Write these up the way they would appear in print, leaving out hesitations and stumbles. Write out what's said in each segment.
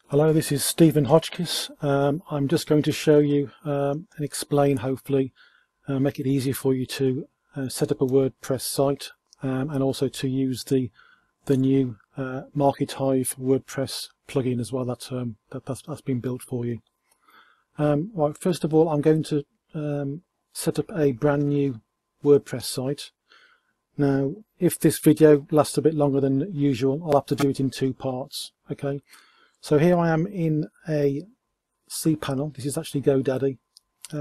Hello, this is Stephen Hotchkiss. I'm just going to show you and explain, hopefully, make it easier for you to set up a WordPress site and also to use the new MarketHive WordPress plugin as well that's been built for you. Right, first of all, I'm going to set up a brand new WordPress site. Now, if this video lasts a bit longer than usual, I'll have to do it in two parts. Okay. So here I am in a cPanel. This is actually GoDaddy.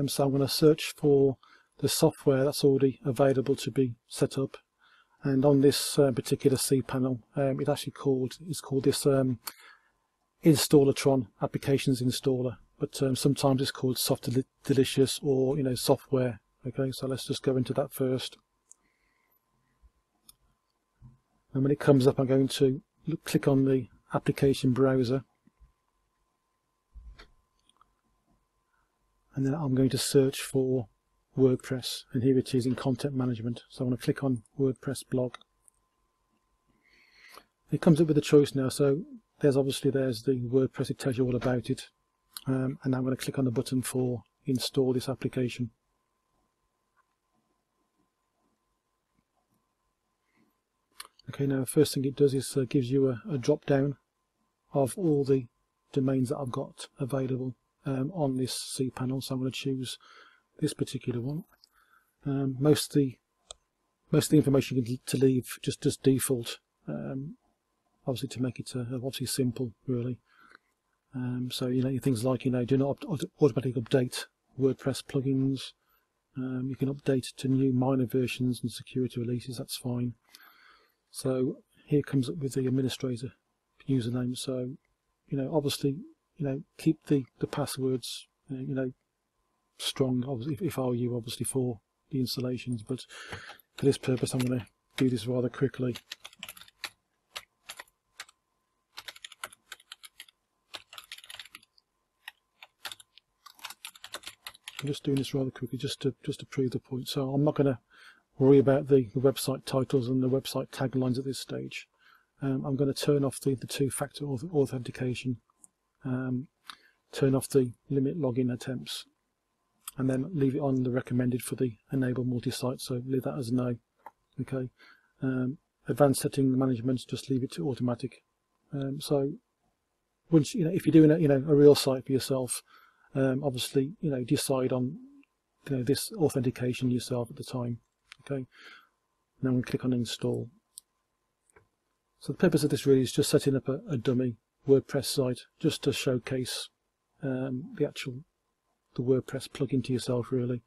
So I'm going to search for the software that's already available to be set up. And on this particular cPanel, it's actually called this Installatron Applications Installer. But sometimes it's called Softadelicious or software. Okay, so let's just go into that first. And when it comes up, I'm going to click on the application browser, and then I'm going to search for WordPress, and here it is in content management. So I'm going to click on WordPress blog. It comes up with a choice now, so there's the WordPress. It tells you all about it, and now I'm going to click on the button for install this application. Okay, now the first thing it does is gives you a drop down of all the domains that I've got available on this cPanel. So I'm going to choose this particular one. Most of the information to leave just default, obviously to make it obviously simple, really. So things like do not automatically update WordPress plugins. You can update to new minor versions and security releases. That's fine. So here comes up with the administrator username. So obviously keep the passwords strong, obviously, if I were you, obviously, for the installations, but for this purpose I'm going to do this rather quickly. I'm just doing this rather quickly just to prove the point. So I'm not going to worry about the website titles and the website taglines at this stage. I'm going to turn off the two-factor authentication, turn off the limit login attempts, and then leave it on the recommended for the enable multi-site. So leave that as no. Okay. Advanced setting management, just leave it to automatic. So once if you're doing a real site for yourself, obviously decide on this authentication yourself at the time. Okay. Now I'm going to click on install. So the purpose of this really is just setting up a dummy WordPress site, just to showcase the WordPress plugin to yourself, really.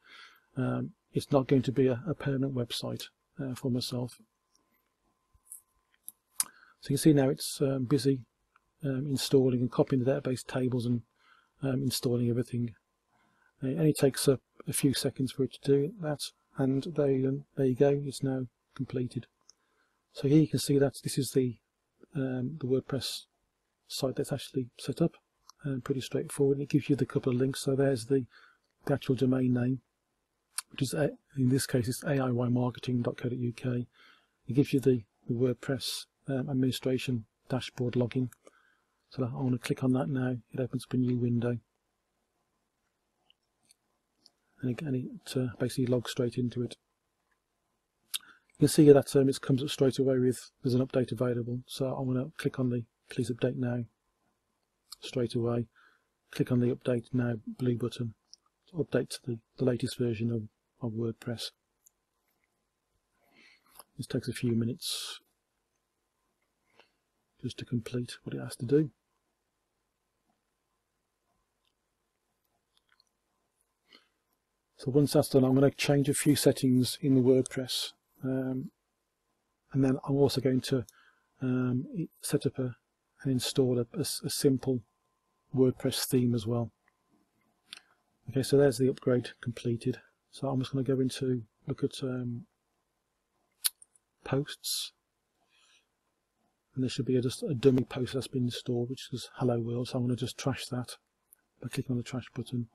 It's not going to be a permanent website for myself. So you can see now it's busy installing and copying the database tables and installing everything. It only takes a few seconds for it to do that, and there you go, it's now completed. So here you can see that this is the WordPress site that's actually set up, pretty straightforward. And it gives you the couple of links. So there's the actual domain name, which is in this case it's aiymarketing.co.uk. It gives you the WordPress administration dashboard login. So I want to click on that now. It opens up a new window, and it basically logs straight into it. You can see that it comes up straight away with there's an update available. So I'm going to click on the please update now straight away. Click on the update now blue button to update to the latest version of WordPress. This takes a few minutes just to complete what it has to do. So once that's done, I'm going to change a few settings in the WordPress. And then I'm also going to set up and install a simple WordPress theme as well. Okay, so there's the upgrade completed. So I'm just going to go into look at posts, and there should be just a dummy post that's been installed, which is hello world. So I'm going to just trash that by clicking on the trash button,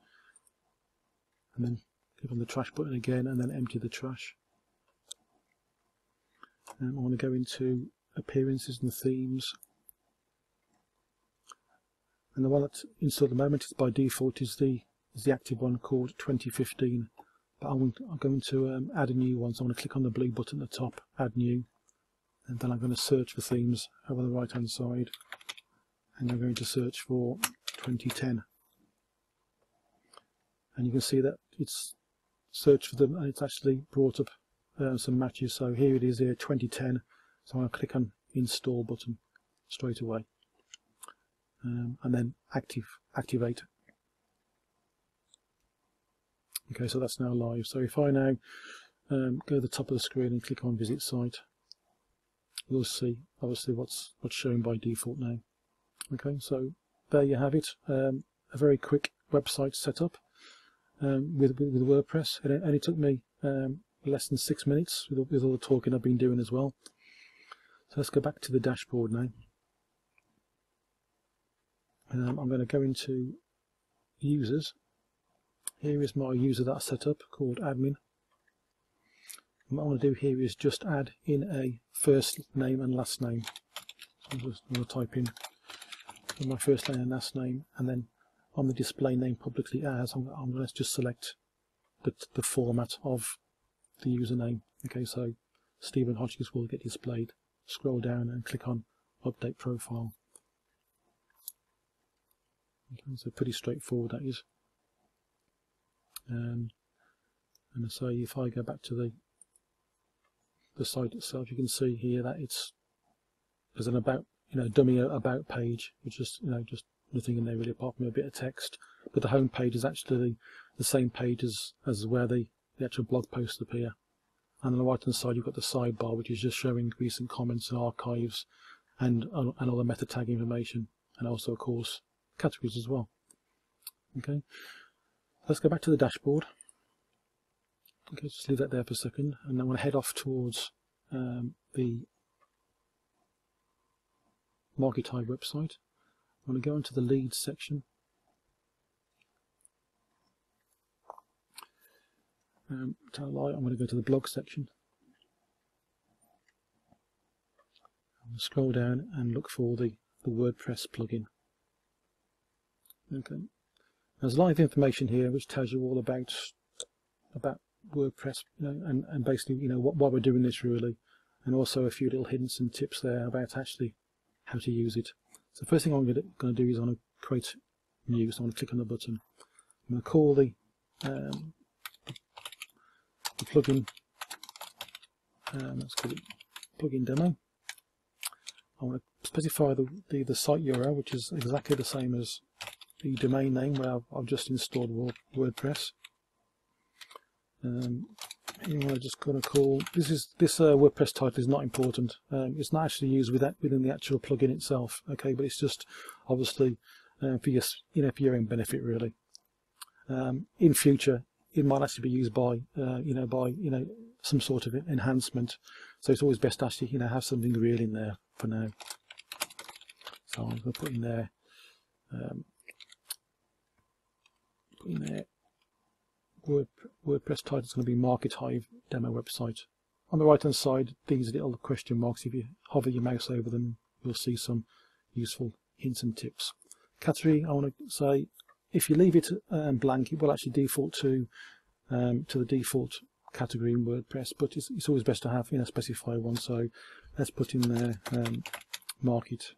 and then click on the trash button again, and then empty the trash. I want to go into appearances and themes, and the one that's installed at the moment is by default is the active one called 2015. But I'm going to add a new one, so I'm going to click on the blue button at the top, add new, and then I'm going to search for themes over the right hand side, and I'm going to search for 2010, and you can see that it's searched for them and it's actually brought up some matches. So here it is here, 2010, so I'm going to click on install button straight away, and then activate. Okay, so that's now live. So if I now go to the top of the screen and click on visit site, you'll see obviously what's shown by default now. Okay, so there you have it, a very quick website setup with WordPress. It only took me less than 6 minutes with all the talking I've been doing as well. So let's go back to the dashboard now. I'm going to go into users. Here is my user that I set up called admin. What I want to do here is just add in a first name and last name. So I'm just going to type in my first name and last name, and then on the display name publicly as, I'm going to just select the format of the username. Okay, so Stephen Hodges will get displayed. Scroll down and click on update profile. Okay, so pretty straightforward that is. And so if I go back to the site itself, you can see here that there's an about, dummy about page, which is just nothing in there really apart from a bit of text. But the home page is actually the same page as where the actual blog posts appear. And on the right hand side you've got the sidebar, which is just showing recent comments and archives and other meta tag information, and also of course categories as well. Okay. Let's go back to the dashboard. Okay, just leave that there for a second, and I'm going to head off towards the MarketHive website. I'm going to go into the leads section. Tell a lie, I'm going to go to the blog section. I'm going to scroll down and look for the WordPress plugin. Okay. There's live information here which tells you all about WordPress, and basically why we're doing this really, and also a few little hints and tips there about actually how to use it. So the first thing I'm going to do is I'm going to create new. So I'm going to click on the button. I'm going to call the plugin. Let's call it plugin demo. I want to specify the site URL, which is exactly the same as the domain name where I've just installed WordPress. You want to just kind of call this WordPress title is not important. It's not actually used within the actual plugin itself. Okay, but it's just obviously for your own benefit really. In future, it might actually be used by some sort of enhancement. So it's always best to actually have something real in there for now. So I'm going to put in there. WordPress title is going to be MarketHive demo website. On the right hand side, these little question marks, if you hover your mouse over them, you'll see some useful hints and tips. Category, I want to say, if you leave it blank, it will actually default to the default category in WordPress, but it's always best to have specify one. So let's put in there MarketHive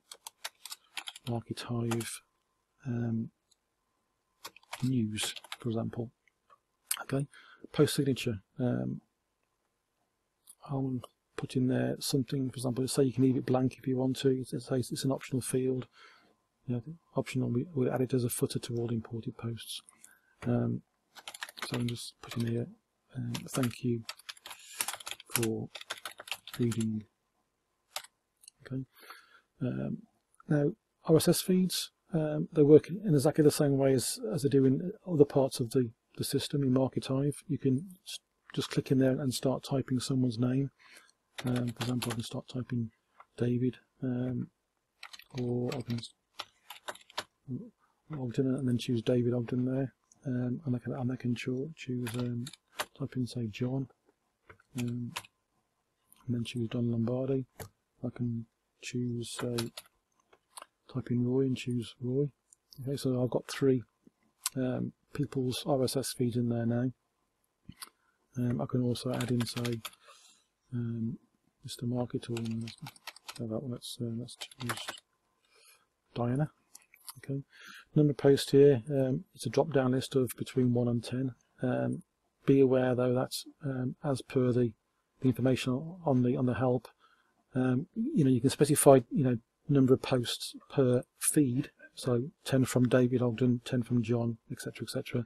news, for example. Okay, post signature. I'll put in there something, for example, say you can leave it blank if you want to. It's an optional field. Optional, we'll add it as a footer to all imported posts. So I'm just putting here, thank you for reading. Okay. Now RSS feeds, they work in exactly the same way as they do in other parts of the system in MarketHive. You can just click in there and start typing someone's name. For example, I can start typing David, or I can Ogden and then choose David Ogden there, and I can choose type in say John, and then choose Don Lombardi. I can choose type in Roy and choose Roy. Okay, so I've got 3 people's RSS feeds in there now. I can also add in, say, Mr. Market, or let's choose Diana. Okay, number of posts here. It's a drop-down list of between 1 and 10. Be aware though that's as per the information on the help. You can specify number of posts per feed. So 10 from David Ogden, 10 from John, etc., etc.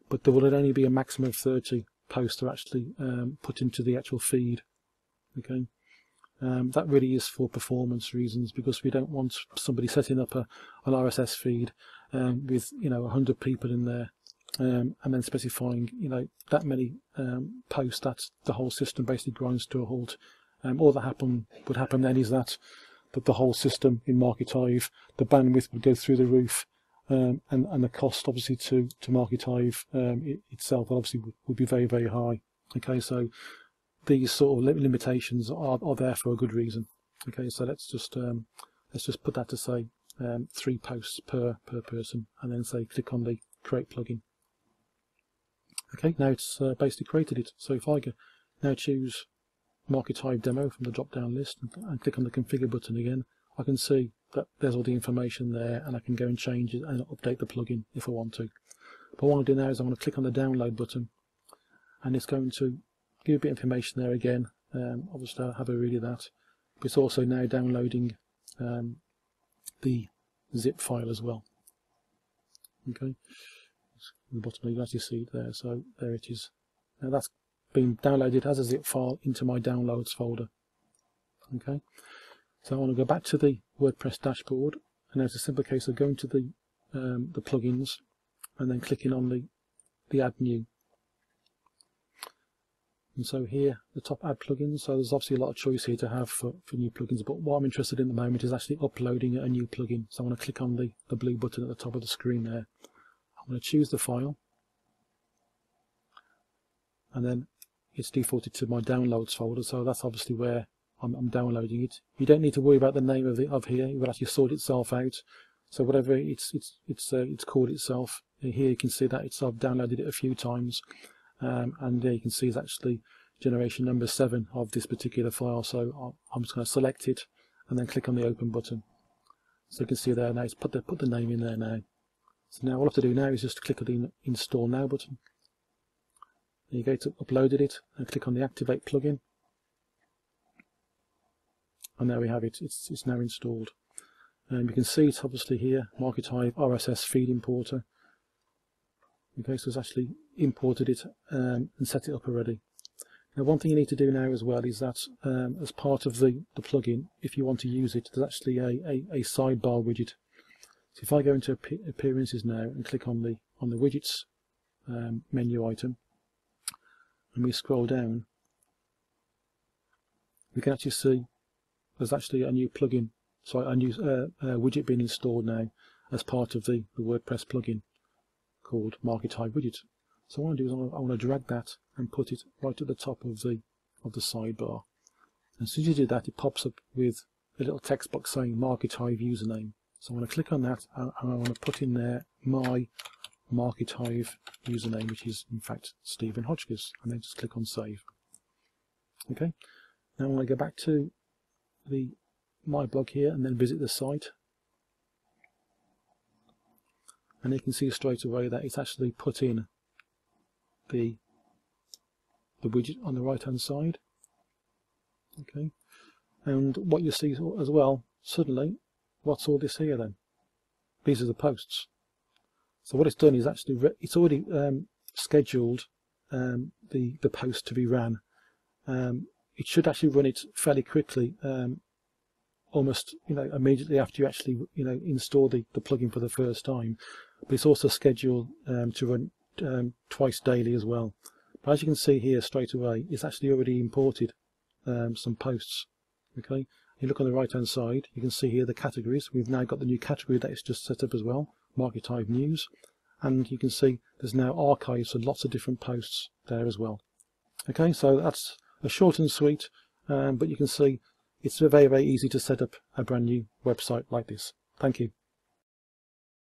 But there will only be a maximum of 30 posts to actually put into the actual feed. Okay, that really is for performance reasons, because we don't want somebody setting up an RSS feed with 100 people in there, and then specifying that many posts that the whole system basically grinds to a halt. All that would happen then is that the whole system in MarketHive, the bandwidth would go through the roof, and the cost obviously to MarketHive itself obviously would be very, very high. Okay, so these sort of limitations are there for a good reason. Okay, so let's just put that to say 3 posts per person, and then say click on the create plugin. Okay, now it's basically created it. So if I now choose MarketHive demo from the drop down list and click on the configure button again, I can see that there's all the information there, and I can go and change it and update the plugin if I want to. But what I want to do now is I'm going to click on the download button, and it's going to give a bit of information there again. Obviously I'll have a read of that, but it's also now downloading the zip file as well. Okay, at the bottom you can actually see it there, so there it is. Now that's been downloaded as a zip file into my downloads folder. Okay, so I want to go back to the WordPress dashboard, and now it's a simple case of going to the plugins and then clicking on the add new. And so here, the top add plugins, so there's obviously a lot of choice here to have for new plugins, but what I'm interested in at the moment is actually uploading a new plugin. So I want to click on the blue button at the top of the screen there. I'm going to choose the file, and then it's defaulted to my downloads folder, so that's obviously where I'm downloading it. You don't need to worry about the name of here, it will actually sort itself out. So whatever it's called itself, here you can see that I've downloaded it a few times. And there you can see it's actually generation number 7 of this particular file. So I'm just going to select it and then click on the open button. So you can see there now it's put the name in there now. So now all I have to do now is just click on the install now button. There you go, to uploaded it, and click on the activate plugin, and there we have it. It's now installed. And you can see it's obviously here, MarketHive RSS feed importer. Okay, so it's actually imported it and set it up already. Now one thing you need to do now as well is that as part of the plugin, if you want to use it, there's actually a sidebar widget. So if I go into appearances now and click on the widgets menu item, and we scroll down, we can actually see there's actually a new plugin, so a new widget being installed now as part of the WordPress plugin called MarketHive Widget. So what I want to do is I want to drag that and put it right at the top of the sidebar. And as soon as you do that, it pops up with a little text box saying MarketHive username. So I want to click on that, and I want to put in there my MarketHive username, which is in fact Stephen Hodgkiss, and then just click on save. Okay, now I want to go back to my blog here and then visit the site, and you can see straight away that it's actually put in the widget on the right hand side. Okay, and what you see as well, suddenly, what's all this here then? These are the posts. So what it's done is actually it's already scheduled the post to be ran. It should actually run it fairly quickly, almost immediately after you actually install the plugin for the first time. But it's also scheduled to run twice daily as well. But as you can see here straight away, it's actually already imported some posts. Okay, you look on the right hand side, you can see here the categories. We've now got the new category that is just set up as well, MarketHive News, and you can see there's now archives for lots of different posts there as well. Okay, so that's a short and sweet, but you can see it's very, very easy to set up a brand new website like this. Thank you.